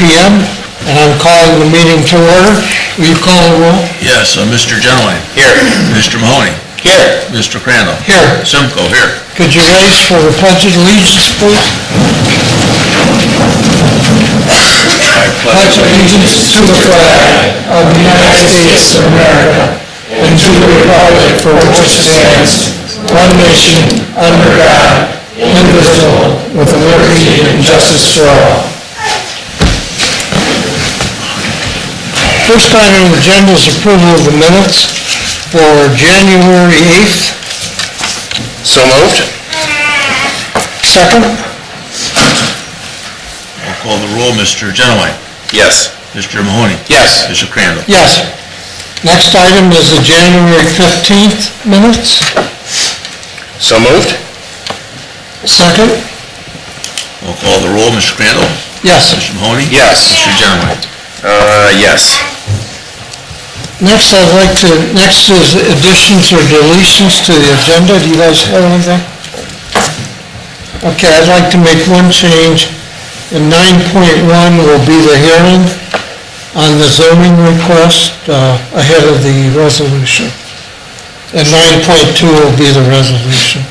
p.m. and I'm calling the meeting to order. Will you call the roll? Yes, Mr. Genowine. Here. Mr. Mahoney. Here. Mr. Crandall. Here. Simcoe. Here. Could you raise for the Pledge of Allegiance, please? I Pledge allegiance to the flag of the United States of America and to the republic for which it stands, one nation, under God, indivisible, with liberty and justice for all. First item on the agenda is approval of the minutes for January 8th. So moved. Second? I'll call the roll. Mr. Genowine. Yes. Mr. Mahoney. Yes. Mr. Crandall. Yes. Next item is the January 15th minutes. So moved. Second? I'll call the roll. Mr. Crandall. Yes. Mr. Mahoney. Yes. Mr. Genowine. Yes. Next is additions or deletions to the agenda. Do you guys have anything? Okay, I'd like to make one change. In 9.1 will be the hearing on the zoning request ahead of the resolution. And 9.2 will be the resolution.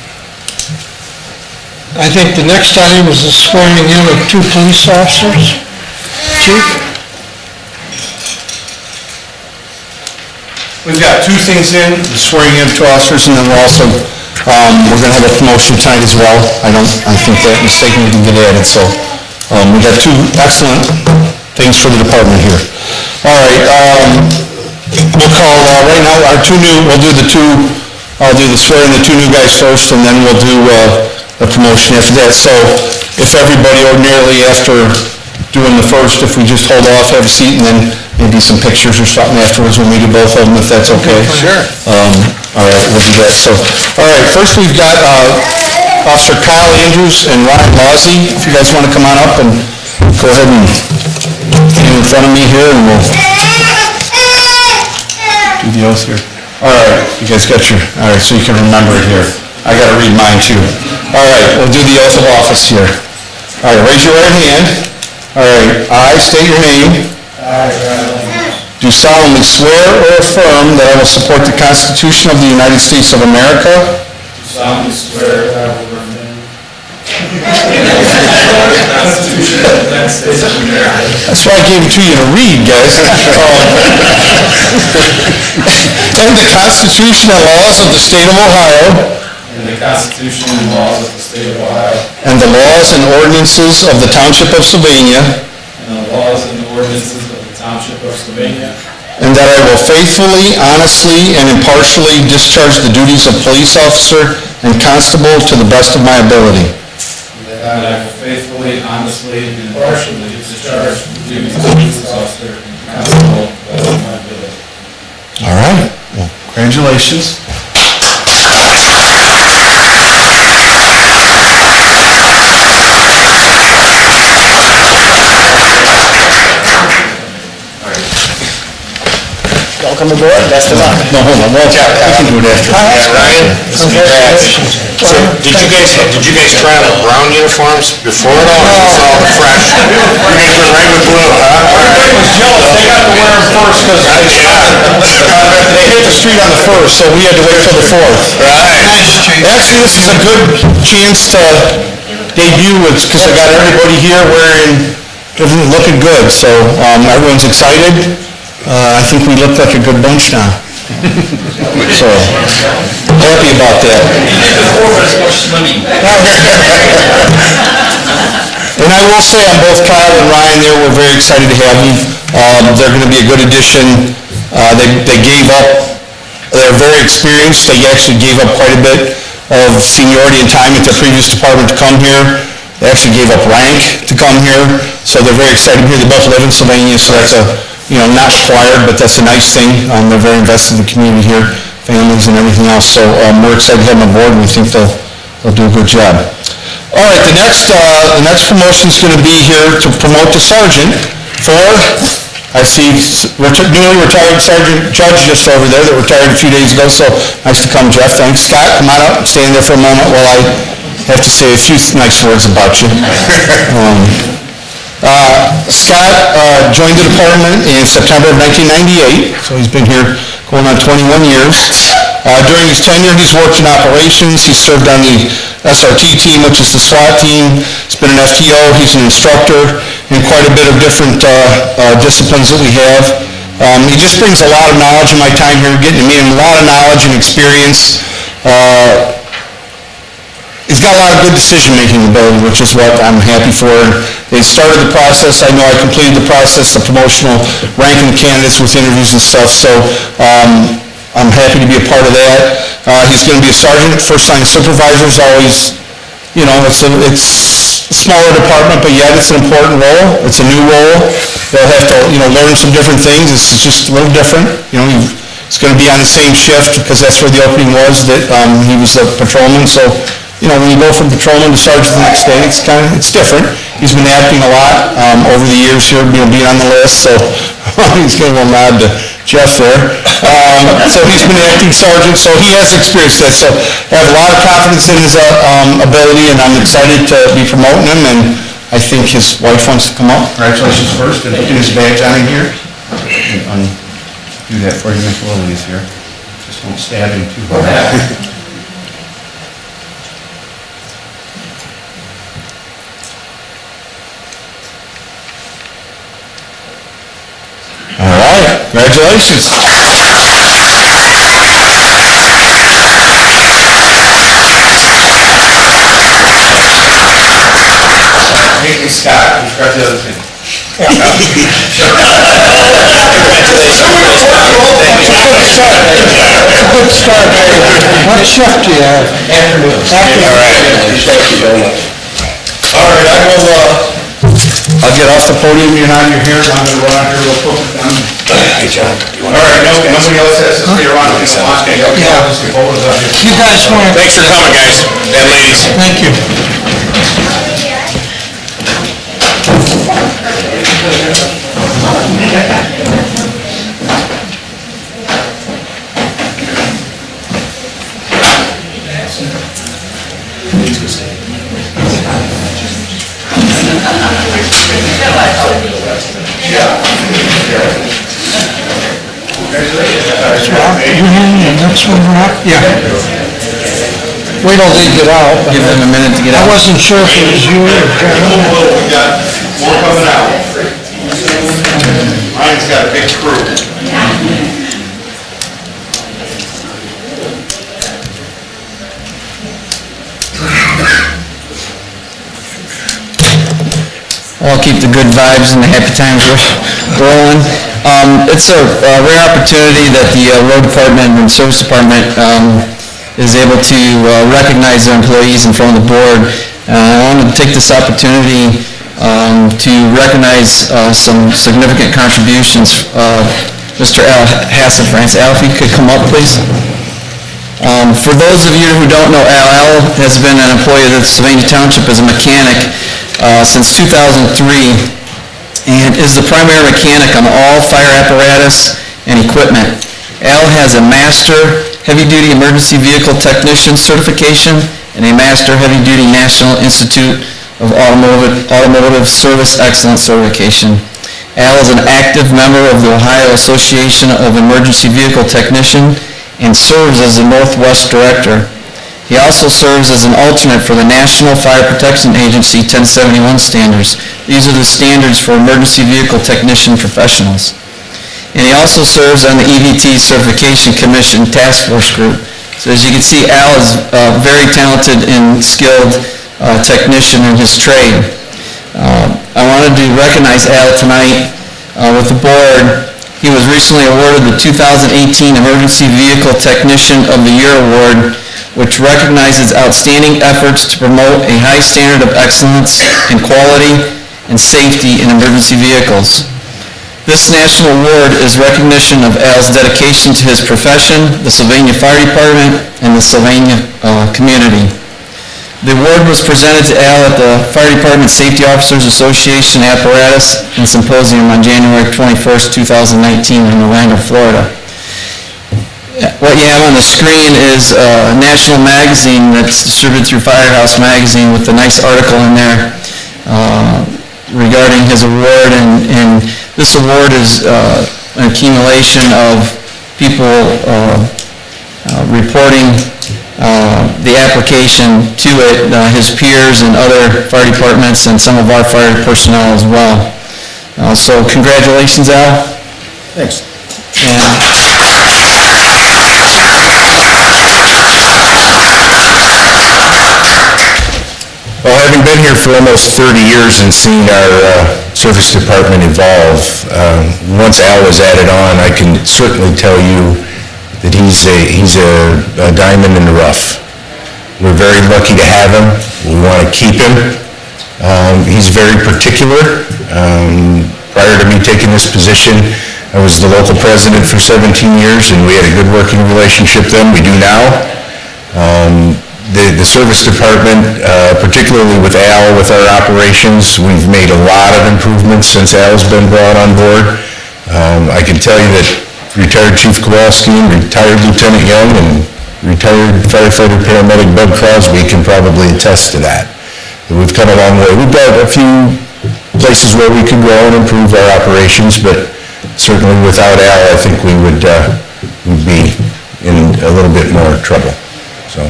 I think the next item is the swearing in of 2 police officers. Chief? We've got 2 things in, the swearing in of 2 officers, and then we're also, we're going to have a promotion tonight as well. I think that mistaken didn't get added, so we've got 2 excellent things for the department here. All right, we'll call, right now, our 2 new, we'll do the 2, I'll do the swearing the 2 new guys first, and then we'll do a promotion after that. So if everybody ordinarily after doing the first, if we just hold off, have a seat, and then maybe some pictures or something afterwards when we do both of them, if that's okay. Sure. All right, we'll do that. So, all right, first we've got Officer Kyle Andrews and Ryan Lawsey. If you guys want to come on up and go ahead and stand in front of me here, and we'll do the oath here. All right, you guys got your, all right, so you can remember it here. I got to read mine too. All right, we'll do the oath of office here. All right, raise your right hand. All right, I state your name. Do solemnly swear or affirm that I will support the Constitution of the United States of America. Do solemnly swear that I will defend That's why I gave it to you to read, guys. And the Constitution and laws of the state of Ohio. and the Constitution and laws of the state of Ohio. And the laws and ordinances of the Township of Sylvania. And the laws and ordinances of the Township of Sylvania. And that I will faithfully, honestly, and impartially discharge the duties of police officer and constable to the best of my ability. And that I will faithfully, honestly, and impartially discharge the duties of police officer and constable to the best of my ability. All right. Well, congratulations. Welcome aboard. Best of luck. No, hold on. Well, we can do it after. Ryan, Congratulations. did you guys try on the brown uniforms before it all? It's all fresh. You guys went right with blue, huh? Everybody was jealous. They got to wear them first because they hit the street on the 1st, so we had to wait till the 4th. Right. Actually, this is a good chance to debut because I got everybody here wearing, looking good, so everyone's excited. I think we look like a good bunch now. So, happy about that. And I will say on both Kyle and Ryan there, we're very excited to have them. They're going to be a good addition. They gave up, they're very experienced. They actually gave up quite a bit of seniority and time at their previous department to come here. They actually gave up rank to come here, so they're very excited here. They both live in Sylvania, so that's not required, but that's a nice thing. They're very invested in the community here, families and everything else, so we're excited to have them on board, and we think they'll do a good job. All right, the next promotion is going to be here to promote the sergeant for, I see newly retired Sergeant Judge just over there that retired a few days ago, so nice to come, Jeff. Thanks. Scott, come on up, stand there for a moment while I have to say a few nice words about you. Scott joined the department in September of 1998, so he's been here going on 21 years. During his tenure, he's worked in operations. He's served on the SRT team, which is the SWAT team. He's been an FTO. He's an instructor in quite a bit of different disciplines that we have. He just brings a lot of knowledge in my time here, getting to meet him, a lot of knowledge and experience. He's got a lot of good decision-making ability, which is what I'm happy for. They started the process. I know I completed the process, the promotional ranking candidates with interviews and stuff, so I'm happy to be a part of that. He's going to be a sergeant. First-line supervisor is always, it's a smaller department, but yet it's an important role. It's a new role. They'll have to, learn some different things. It's just a little different. He's going to be on the same shift because that's where the opening was, that he was a patrolman, so when you go from patrolman to sergeant the next day, it's different. He's been acting a lot over the years here, being on the list, so he's giving a little nod to Jeff there. So he's been acting sergeant, so he has experience that. So I have a lot of confidence in his ability, and I'm excited to be promoting him, and I think his wife wants to come up. Congratulations first, and get his badge on him here. Do that for you, make it a little easier. Just don't stab him too hard. All right, congratulations. Hey, Scott, you forgot the other thing. Good start. What shift do you have? Afternoon. Afternoon. All right, thank you very much. All right, I'll get off the podium, you're not, you're here, I'm gonna run out here real quick. Hey, John. All right, nobody else has to stay around if they don't want to. Yeah. Just get photos up here. You guys want to... Thanks for coming, guys and ladies. Thank you. Next one, Rob? Yeah. Wait till they get out. Give them a minute to get I out. wasn't sure if it was you or John. We got more coming out. Ryan's got a big crew. I'll keep the good vibes and the happy times rolling. It's a rare opportunity that the road department and service department is able to recognize their employees in front of the board. I wanted to take this opportunity to recognize some significant contributions. Mr. Al Hassan, France. Al, if you could come up, please. For those of you who don't know Al has been an employee of the Sylvania Township as a mechanic since 2003 and is the primary mechanic on all fire apparatus and equipment. Al has a Master Heavy-Duty Emergency Vehicle Technician certification and a Master Heavy-Duty National Institute of Automotive Service Excellence certification. Al is an active member of the Ohio Association of Emergency Vehicle Technician and serves as the Northwest Director. He also serves as an alternate for the National Fire Protection Agency 1071 standards. These are the standards for emergency vehicle technician professionals. And he also serves on the EVT Certification Commission Task Force Group. So as you can see, Al is a very talented and skilled technician in his trade. I wanted to recognize Al tonight with the board. He was recently awarded the 2018 Emergency Vehicle Technician of the Year Award, which recognizes outstanding efforts to promote a high standard of excellence in quality and safety in emergency vehicles. This national award is recognition of Al's dedication to his profession, the Sylvania Fire Department, and the Sylvania community. The award was presented to Al at the Fire Department Safety Officers Association Apparatus and Symposium on January 21st, 2019 in Orlando, Florida. What you have on the screen is a national magazine that's distributed through Firehouse Magazine with a nice article in there regarding his award, and this award is an accumulation of people reporting the application to it, his peers and other fire departments and some of our fire personnel as well. So congratulations, Al. Thanks. Well, having been here for almost 30 years and seen our service department evolve, once Al was added on, I can certainly tell you that he's a diamond in the rough. We're very lucky to have him. We want to keep him. He's very particular. Prior to me taking this position, I was the local president for 17 years, and we had a good working relationship then. We do now. The service department, particularly with Al, with our operations, we've made a lot of improvements since Al's been brought on board. I can tell you that retired Chief Kowalski, retired Lieutenant Young, and retired firefighter paramedic Bud Crosby can probably attest to that. We've come a long way. We've got a few places where we can grow and improve our operations, but certainly without Al, I think we would be in a little bit more trouble. So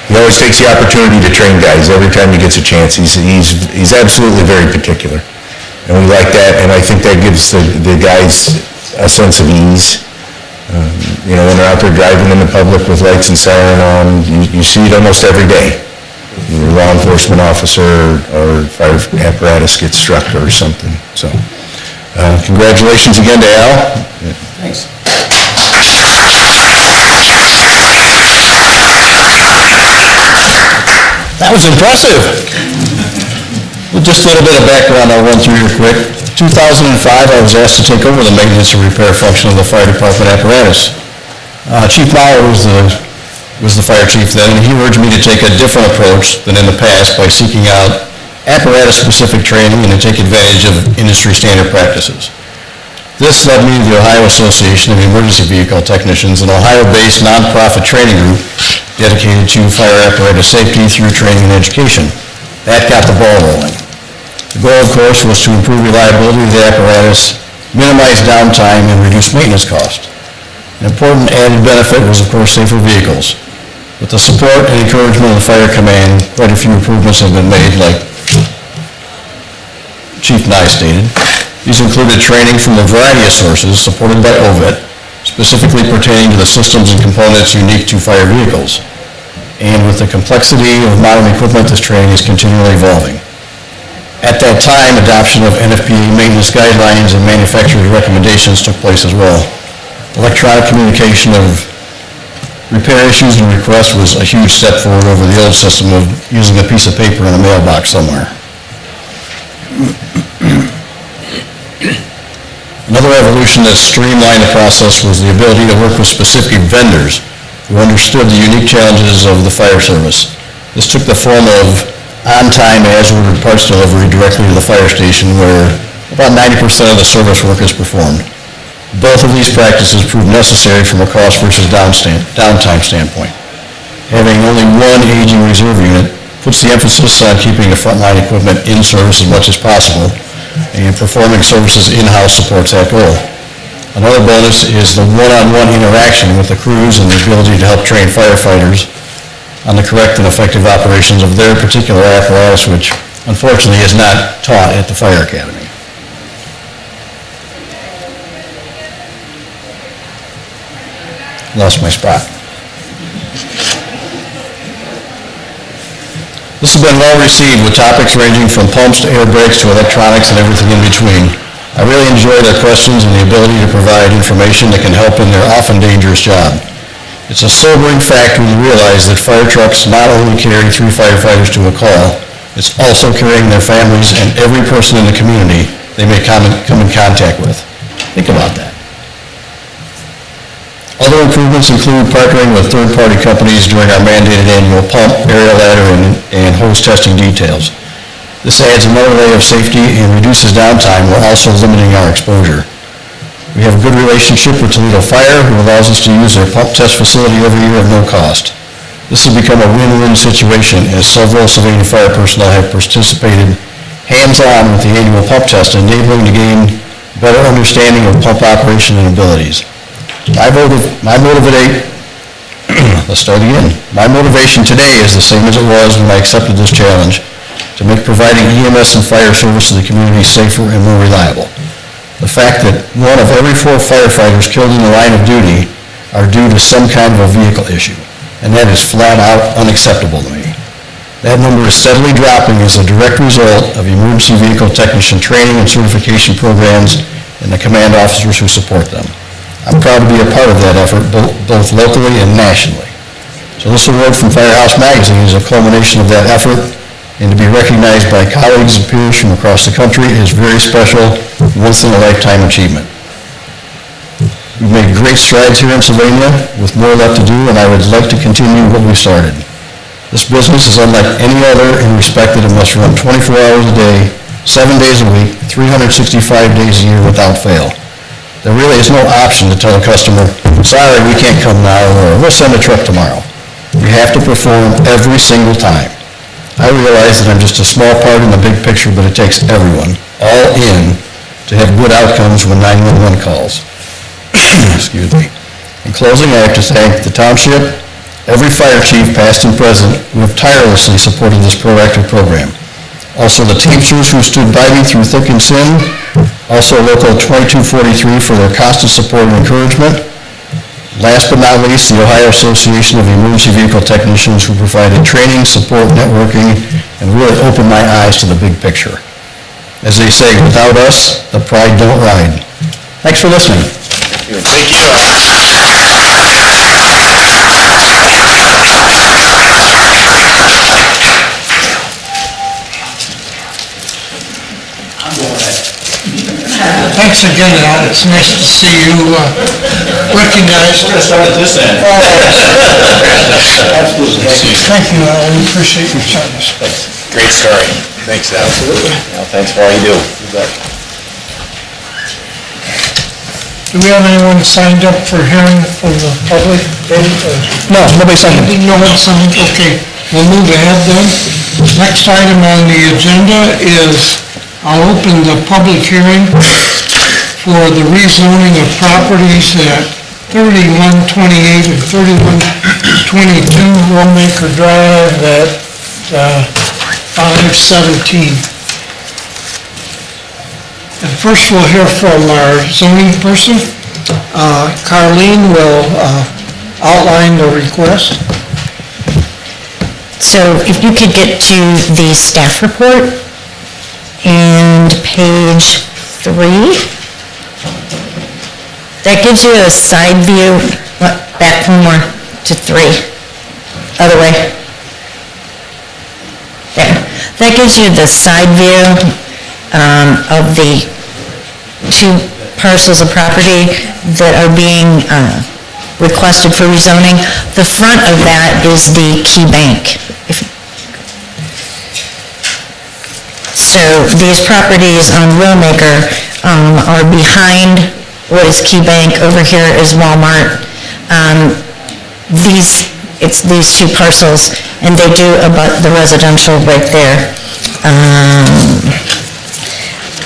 he always takes the opportunity to train guys every time he gets a chance. He's absolutely very particular, and we like that, and I think that gives the guys a sense of ease. When they're out there driving in the public with lights and siren on, you see it almost every day. A law enforcement officer or fire apparatus gets struck or something. So, congratulations again to Al. Thanks. That was impressive. Well, just a little bit of background I'll run through here quick. 2005, I was asked to take over the maintenance and repair function of the fire department apparatus. Chief Mauer was the fire chief then, and he urged me to take a different approach than in the past by seeking out apparatus-specific training and to take advantage of industry standard practices. This led me to the Ohio Association of Emergency Vehicle Technicians, an Ohio-based nonprofit training group dedicated to fire apparatus safety through training and education. That got the ball rolling. The goal, of course, was to improve reliability of the apparatus, minimize downtime, and reduce maintenance costs. An important added benefit was, of course, safer vehicles. With the support and encouragement of the Fire Command, quite a few improvements have been made, like Chief Nye stated. These included training from a variety of sources supported by OVET, specifically pertaining to the systems and components unique to fire vehicles. And with the complexity of modern equipment, this training is continually evolving. At that time, adoption of NFPA maintenance guidelines and manufacturer's recommendations took place as well. Electronic communication of repair issues and requests was a huge step forward over the old system of using a piece of paper in a mailbox somewhere. Another evolution that streamlined the process was the ability to work with specific vendors who understood the unique challenges of the fire service. This took the form of on-time as-ordered parts delivery directly to the fire station, where about 90% of the service work is performed. Both of these practices proved necessary from a cost versus downtime standpoint. Having only one aging reserve unit puts the emphasis on keeping the frontline equipment in service as much as possible, and performing services in-house supports that goal. Another bonus is the one-on-one interaction with the crews and the ability to help train firefighters on the correct and effective operations of their particular apparatus, which unfortunately is not taught at the fire academy. Lost my spot. This has been well received, with topics ranging from pumps to air brakes to electronics and everything in between. I really enjoy their questions and the ability to provide information that can help in their often dangerous job. It's a sobering fact when you realize that fire trucks not only carry 3 firefighters to a call, it's also carrying their families and every person in the community they may come in contact with. Think about that. Other improvements include partnering with third-party companies during our mandated annual pump, aerial ladder, and hose testing details. This adds another layer of safety and reduces downtime while also limiting our exposure. We have a good relationship with Toledo Fire, who allows us to use their pump test facility every year at no cost. This has become a win-win situation, as several civilian fire personnel have participated hands-on with the annual pump test, enabling to gain better understanding of pump operation and abilities. Let's start again. My motivation today is the same as it was when I accepted this challenge, to make providing EMS and fire service to the community safer and more reliable. The fact that 1 of every 4 firefighters killed in the line of duty are due to some kind of a vehicle issue, and that is flat out unacceptable to me. That number is steadily dropping as a direct result of emergency vehicle technician training and certification programs and the command officers who support them. I'm proud to be a part of that effort, both locally and nationally. So this award from Firehouse Magazine is a culmination of that effort, and to be recognized by colleagues and peers from across the country is very special, once-in-a-lifetime achievement. We've made great strides here in Sylvania, with more left to do, and I would like to continue what we started. This business is unlike any other in respect that it must run 24 hours a day, 7 days a week, 365 days a year without fail. There really is no option to tell a customer, sorry, we can't come now, or we'll send a truck tomorrow. You have to perform every single time. I realize that I'm just a small part in the big picture, but it takes everyone, all in, to have good outcomes when 911 calls. Excuse me. In closing, I have to thank the township, every fire chief, past and present, who have tirelessly supported this proactive program. Also the Teamsters who stood by me through thick and thin. Also Local 2243 for their constant support and encouragement. Last but not least, the Ohio Association of Emergency Vehicle Technicians who provided training, support, networking, and really opened my eyes to the big picture. As they say, without us, the pride don't ride. Thanks for listening. Thank you. Thanks again, Al. It's nice to see you recognized. Start at this end. Absolutely. Thank you, Al. We appreciate your service. Great story. Thanks, Al. Absolutely. Thanks for all you do. Do we have anyone signed up for hearing from the public? No, nobody signed it. No one signed, okay. We'll move ahead then. Next item on the agenda is I'll open the public hearing for the rezoning of properties at 3128 and 3122 Romemaker Drive at 517. And first we'll hear from our zoning person. Carleen will outline the request. So if you could get to the staff report and page 3. That gives you a side view, back more to 3, other way. There. That gives you the side view of the 2 parcels of property that are being requested for rezoning. The front of that is the Key Bank. So these properties on Romemaker are behind what is Key Bank. Over here is Walmart. It's these 2 parcels, and they do abut the residential right there.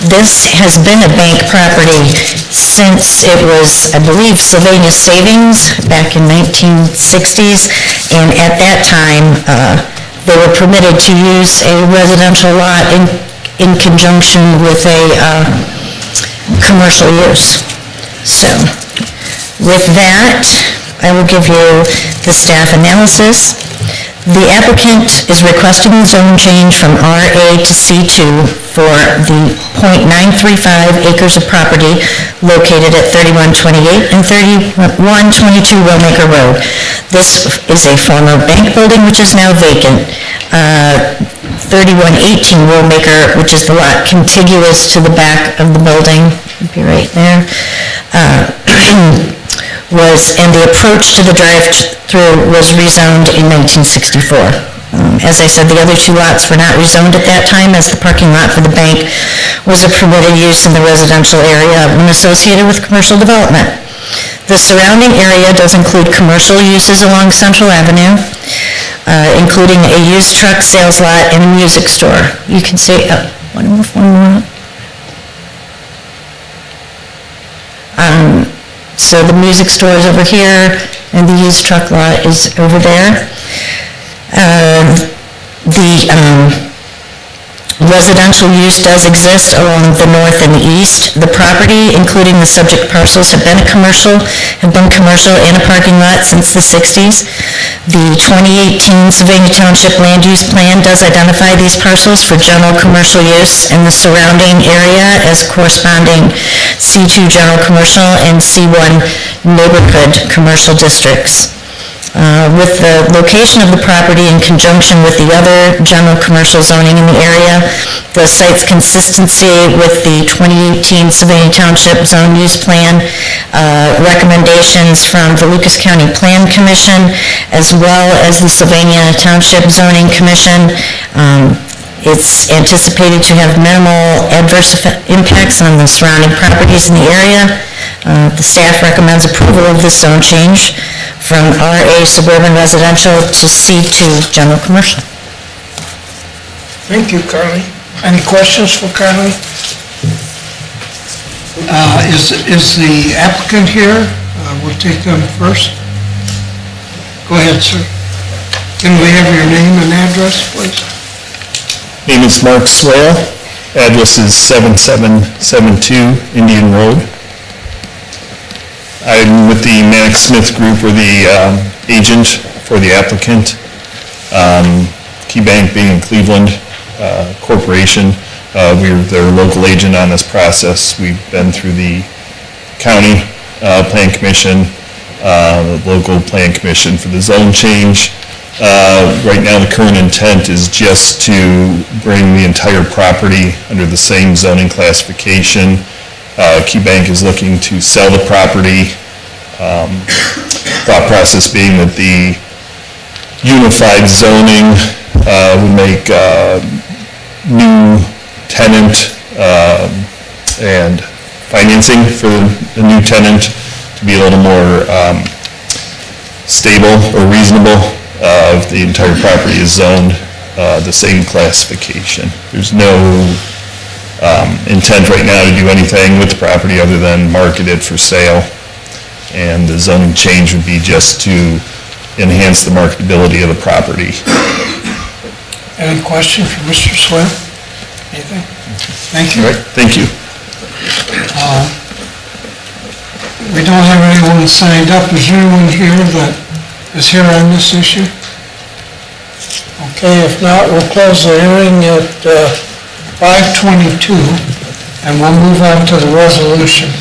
This has been a bank property since it was, I believe, Sylvania Savings back in 1960s, and at that time, they were permitted to use a residential lot in conjunction with a commercial use. So, with that, I will give you the staff analysis. The applicant is requesting the zone change from RA to C2 for the .935 acres of property located at 3128 and 3122 Romemaker Road. This is a former bank building which is now vacant. 3118 Romemaker, which is the lot contiguous to the back of the building, would be right there, and the approach to the drive-through was rezoned in 1964. As I said, the other 2 lots were not rezoned at that time, as the parking lot for the bank was a permitted use in the residential area when associated with commercial development. The surrounding area does include commercial uses along Central Avenue, including a used truck sales lot and a music store. You can see, One more. So the music store is over here, and the used truck lot is over there. The residential use does exist along the north and the east. The property, including the subject parcels, have been commercial and a parking lot since the 60s. The 2018 Sylvania Township Land Use Plan does identify these parcels for general commercial use in the surrounding area as corresponding C2 general commercial and C1 neighborhood commercial districts. With the location of the property in conjunction with the other general commercial zoning in the area, the site's consistency with the 2018 Sylvania Township Zone Use Plan, recommendations from the Lucas County Plan Commission, as well as the Sylvania Township Zoning Commission. It's anticipated to have minimal adverse impacts on the surrounding properties in the area. The staff recommends approval of this zone change from RA Suburban Residential to C2 General Commercial. Thank you, Carly. Any questions for Carly? Is the applicant here? We'll take them first. Go ahead, sir. Can we have your name and address, please? Name is Mark Swale. Address is 7772 Indian Road. I'm with the Max Smith Group, or the agent for the applicant. KeyBank being in Cleveland Corporation. We're their local agent on this process. We've been through the county plan commission, the local plan commission for the zone change. Right now, the current intent is just to bring the entire property under the same zoning classification. KeyBank is looking to sell the property. Thought process being that the unified zoning would make new tenant and financing for the new tenant to be a little more stable or reasonable if the entire property is zoned the same classification. There's no intent right now to do anything with the property other than market it for sale. And the zoning change would be just to enhance the marketability of the property. Any question for Mr. Swale? Anything? Thank you. All right, thank you. We don't have anyone signed up. Is there anyone here that is here on this issue? Okay, if not, we'll close the hearing at 5:22, and we'll move on to the resolution.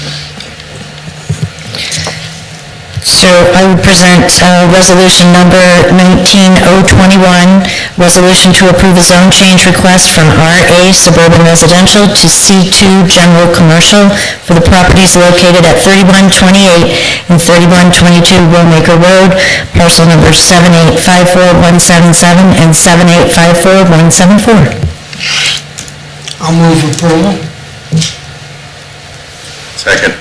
So I would present resolution number 19021, resolution to approve a zone change request from RA Suburban Residential to C2 General Commercial for the properties located at 3128 and 3122 Willmaker Road, parcel number 7854177 and 7854174. I'll move approval. Second.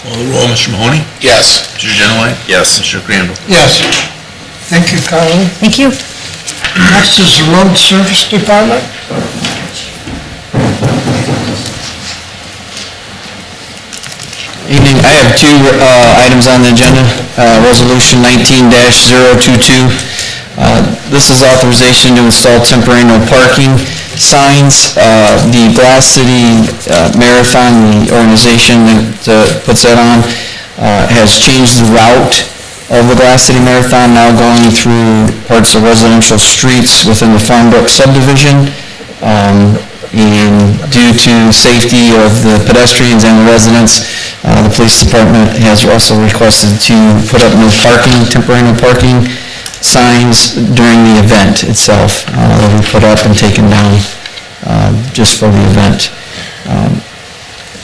Call the roll, Mr. Mahoney? Yes. Mr. Genowine? Yes. Mr. Crandall? Yes. Thank you, Carly. Thank you. Next is the Road Service Department. Evening, I have two items on the agenda. Resolution 19-022. This is authorization to install temporary no parking signs. The Glass City Marathon, the organization that puts that on, has changed the route of the Glass City Marathon, now going through parts of residential streets within the Farmbrook subdivision. And due to safety of the pedestrians and the residents, the police department has also requested to put up temporary no parking signs during the event itself. They'll be put up and taken down just for the event.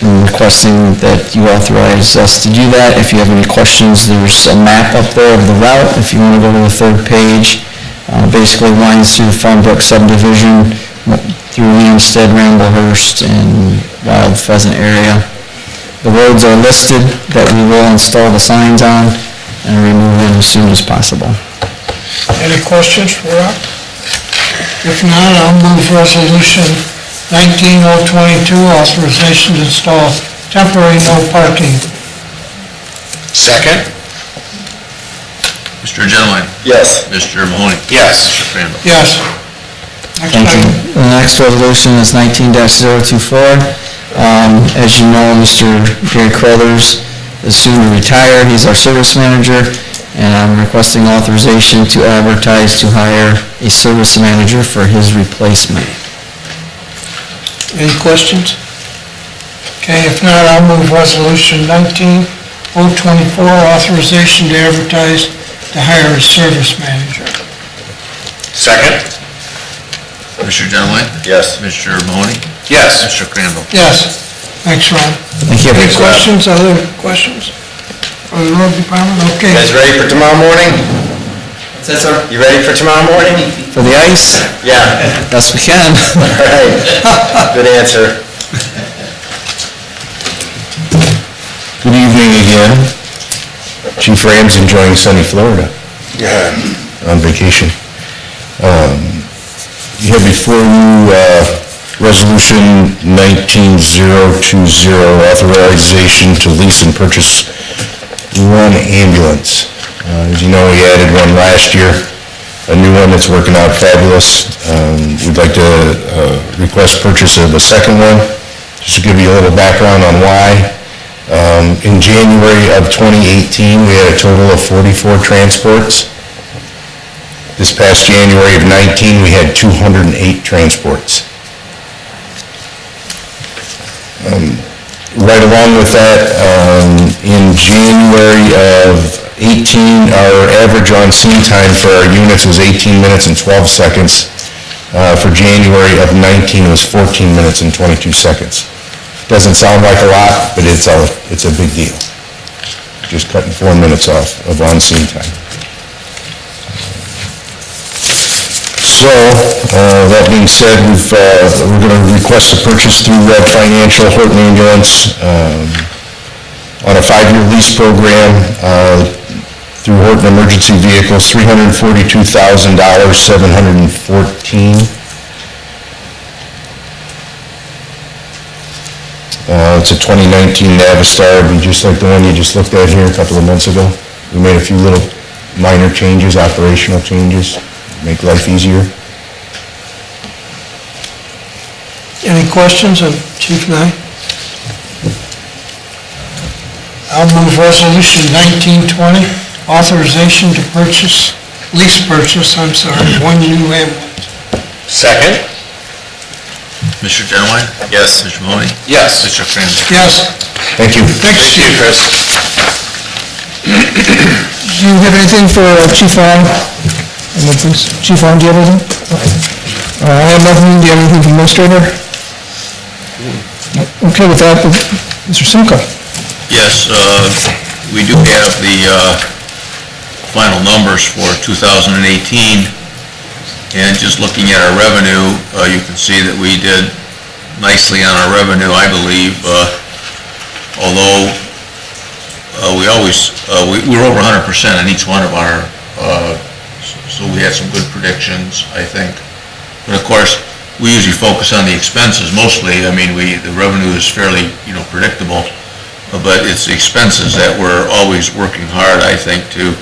I'm requesting that you authorize us to do that. If you have any questions, there's a map up there of the route. If you want to go to the third page, basically winds through the Farmbrook subdivision, through Williamstead, Ramblehurst, and Wild Pheasant area. The roads are listed that we will install the signs on and remove them as soon as possible. Any questions for Rob? If not, I'll move resolution 19022, authorization to install temporary no parking. Second? Mr. Genowine? Yes. Mr. Mahoney? Yes. Mr. Crandall? Yes. Next Thank you. item. The next resolution is 19-024. As you know, Mr. Gary Crothers is soon to retire. He's our service manager, and I'm requesting authorization to advertise to hire a service manager for his replacement. Any questions? Okay, if not, I'll move resolution 19024, authorization to advertise to hire a service manager. Second? Mr. Genowine? Yes. Mr. Mahoney? Yes. Mr. Crandall? Yes. Thanks, Ron. Thank you. Any questions, other questions for the road department? Okay. You guys ready for tomorrow morning? What's that, sir? You ready for tomorrow morning? For the ice? Yeah. Yes, we can. All right. Good answer. Good evening again. Chief Ram's enjoying sunny Florida Yeah. on vacation. You have before you Resolution 19020, authorization to lease and purchase one ambulance. As you know, we added one last year, a new one that's working out fabulous. We'd like to request purchase of a second one, just to give you a little background on why. In January of 2018, we had a total of 44 transports. This past January of 19, we had 208 transports. Right along with that, in January of 18, our average on-scene time for our units was 18 minutes and 12 seconds. For January of 19, it was 14 minutes and 22 seconds. Doesn't sound like a lot, but it's a big deal. Just cutting 4 minutes off of on-scene time. So, that being said, we're going to request a purchase through Red Financial, Horton Ambulance, on a 5-year lease program, through Horton Emergency Vehicles, $342,714. It's a 2019 Navistar, it'd be just like the one you just looked at here a couple of months ago. We made a few little minor changes, operational changes, make life easier. Any questions of Chief Nye? I'll move resolution 1920, authorization to lease purchase, one new ambulance. Second? Mr. Genowine? Yes. Mr. Mahoney? Yes. Mr. Crandall? Yes. Thank you. Thanks, Thank you, Chief. Chris. Do you have anything for Chief Ron? Chief Ron, do you have anything? I have nothing. Do you have anything from Administrator? Okay, with that, Mr. Simco. Yes, we do have the final numbers for 2018, and just looking at our revenue, you can see that we did nicely on our revenue, I believe, although we're over 100% on each one of our, so we had some good predictions, I think. But of course, we usually focus on the expenses mostly. I mean, the revenue is fairly, predictable, but it's the expenses that we're always working hard, I think, to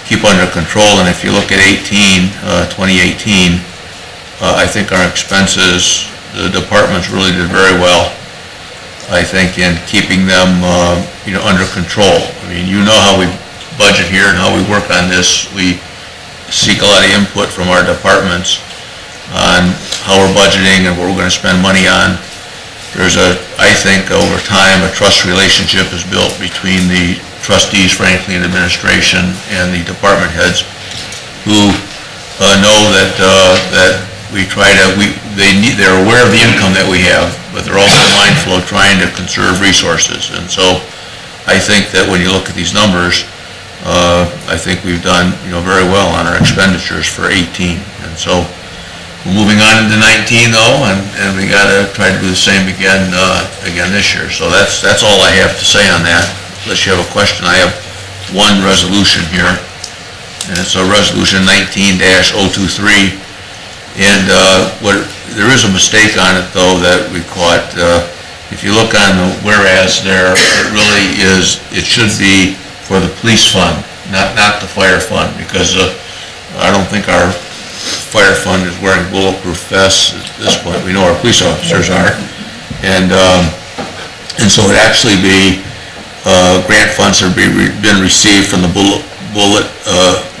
keep under control. And if you look at 2018, I think our expenses, the departments really did very well, I think, in keeping them, under control. I mean, you know how we budget here and how we work on this. We seek a lot of input from our departments on how we're budgeting and what we're going to spend money on. There's I think over time, a trust relationship is built between the trustees, frankly, and administration and the department heads who know that they're aware of the income that we have, but they're also mindful of trying to conserve resources. And so I think that when you look at these numbers, I think we've done, very well on our expenditures for 18. And so we're moving on into 19 though, and we gotta try to do the same again this year. So that's all I have to say on that. Unless you have a question, I have one resolution here, and it's a resolution 19-023, And there is a mistake on it, though, that we caught. If you look on the whereas there, it really is, it should be for the police fund, not the fire fund, because I don't think our fire fund is wearing bulletproof vests at this point. We know our police officers are. And so it'd actually be grant funds that have been received from the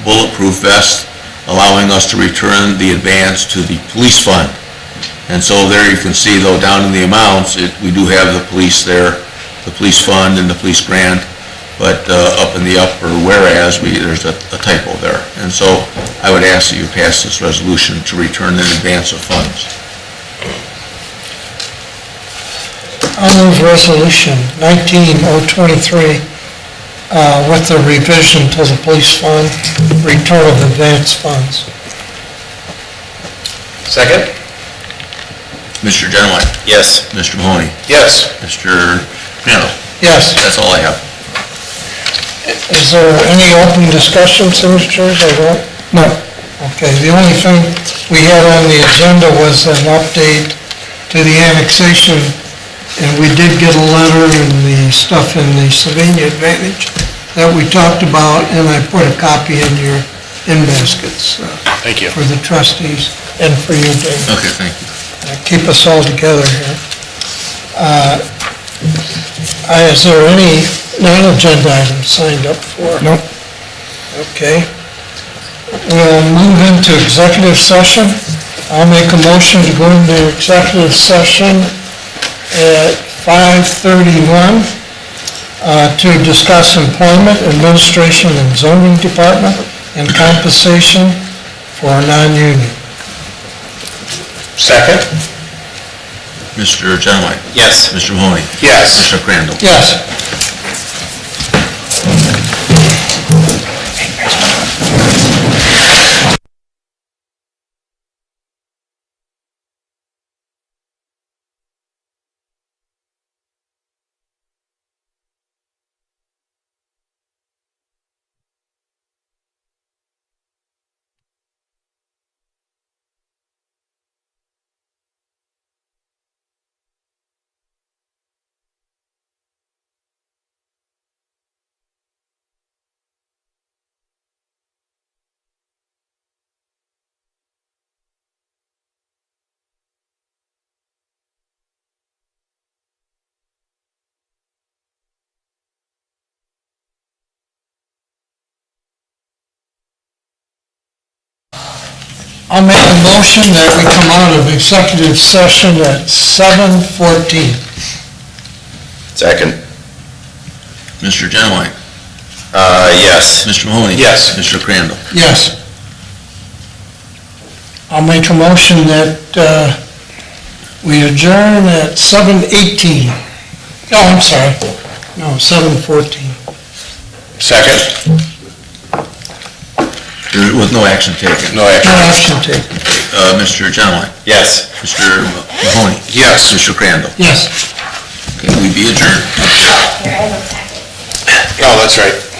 bulletproof vest, allowing us to return the advance to the police fund. And so there you can see, though, down in the amounts, we do have the police there, the police fund and the police grant, but up in the upper whereas, there's a typo there. And so I would ask that you pass this resolution to return in advance of funds. I'll move resolution 19-023 with the revision to the police fund, return of advance funds. Second? Mr. Genowine? Yes. Mr. Mahoney? Yes. Mr. Crandall? Yes. That's all I have. Is there any open discussion, signatures, or what? No. Okay, the only thing we had on the agenda was an update to the annexation, and we did get a letter and the stuff in the Sylvania Advantage that we talked about, and I put a copy in your in-baskets. Thank you. For the trustees and for you, Dave. Okay, thank you. Keep us all together here. Is there any non-agenda items signed up for? Nope. Okay. We'll move into executive session. I'll make a motion to go into executive session at 5:31 to discuss employment, administration, and zoning department, and compensation for non-union. Second? Mr. Genowine? Yes. Mr. Mahoney? Yes. Mr. Crandall? Yes. I'll make a motion that we come out of executive session at 7:14. Second? Mr. Genowine? Yes. Mr. Mahoney? Yes. Mr. Crandall? Yes. I'll make a motion that we adjourn at 7:18. Oh, I'm sorry. No, 7:14. Second? With no action taken. No No action. action taken. Mr. Genowine? Yes. Mr. Mahoney? Yes. Mr. Crandall? Yes. Okay, we be adjourned. Oh, that's right.